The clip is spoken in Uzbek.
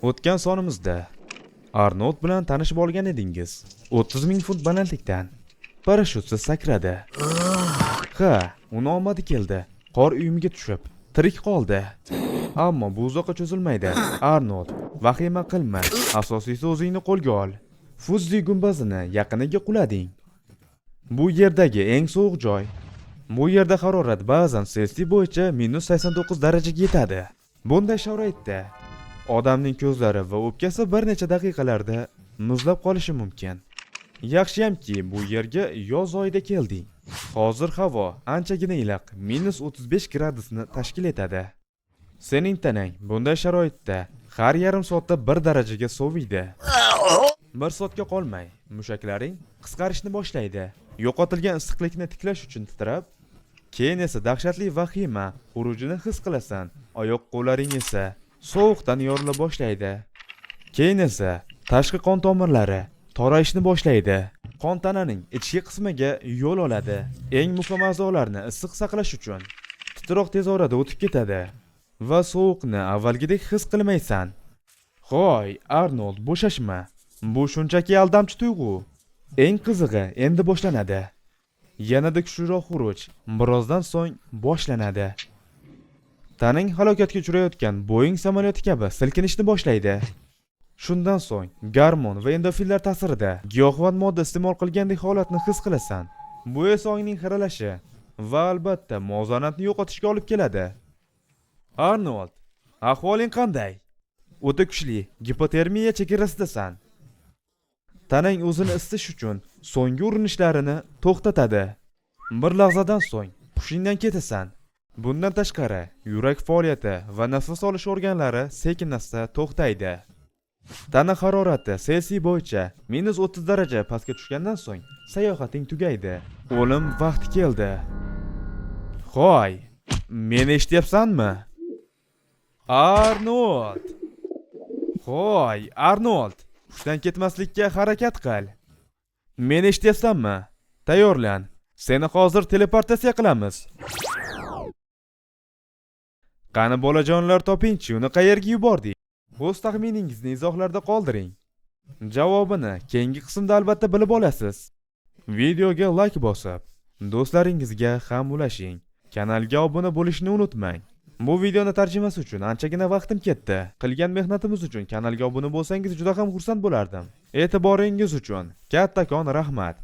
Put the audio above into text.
O'tgan sonimizda Arnold bilan tanishib olgan edingiz. 30 ming funt balandlikdan parashyutsiz sakradi. Ha, uni omadi keldi. Qor uyumiga tushib, tirik qoldi. Ammo bu uzoqqa cho'zilmaydi. Arnold, vahima qilma. Asosiysi o'zingni qo'lga ol. Fuzzi gumbazini yaqiniga qulading. Bu yerdagi eng sovuq joy. Bu yerda harorat ba'zan Selsiy bo'yicha -89 darajaga yetadi. Bunday sharoitda odamning ko'zlari va o'pkasi bir necha daqiqalarda muzlab qolishi mumkin. Yaxshiyamki bu yerga yoz oyida kelding. Hozir havo anchagina iliq, -35 gradusni tashkil etadi. Sening tanang bunday sharoitda har yarim soatda 1 darajaga soviydi. 1 soatga qolmay mushaklaring qisqarishni boshlaydi. Yo'qotilgan issiqlikni tiklash uchun titrab, keyin esa dahshatli vahima xurujini his qilasan. Oyoq-qo'llaring esa sovuqdan yorila boshlaydi. Keyin esa tashqi qon tomirlari torayishni boshlaydi. Qon tananing ichki qismiga yo'l oladi. Eng muhim a'zolarni issiq saqlash uchun titroq tez orada o'tib ketadi va sovuqni avvalgidek his qilmaysan. Hoy, Arnold, bo'shashma. Bu shunchaki aldamchi tuyg'u. Eng qizig'i endi boshlanadi. Yanada kuchliroq xuruj birozdan so'ng boshlanadi. Taning halokatga uchrayotgan Boeing samolyoti kabi silkinishni boshlaydi. Shundan so'ng gormon va endorfinlar ta'sirida giyohvand modda iste'mol qilgandek holatni his qilasan. Bu esa ongning xiralashi va albatta muvozanatni yo'qotishga olib keladi. Arnold, ahvoling qanday? O'ta kuchli gipotermiya chegarasidasan. Tanang o'zini isitish uchun so'nggi urinishlarini to'xtatadi. Bir lahzadan so'ng hushingdan ketasan. Bundan tashqari, yurak faoliyati va nafas olish organlari sekin-asta to'xtaydi. Tana harorati Selsiy bo'yicha -30 daraja pastga tushgandan so'ng sayohating tugaydi. O'lim vaqti keldi. Hoy, meni eshityapsanmi? Arnold! Hoy, Arnold! Hushdan ketmaslikka harakat qil. Meni eshityapsanmi? Tayyorlan. Seni hozir teleportatsiya qilamiz. Qani bolajonlar, topingchi, uni qayerga yubording? O'z taxminingizni izohlarda qoldiring. Javobini keyingi qismda albatta bilib olasiz. Videoga like bosib, do'stlaringizga ham ulashing. Kanalga obuna bo'lishni unutmang. Bu videoni tarjimasi uchun anchagina vaqtim ketdi. Qilgan mehnatimiz uchun kanalga obuna bo'lsangiz juda ham xursand bo'lardim. E'tiboringiz uchun kattakon rahmat.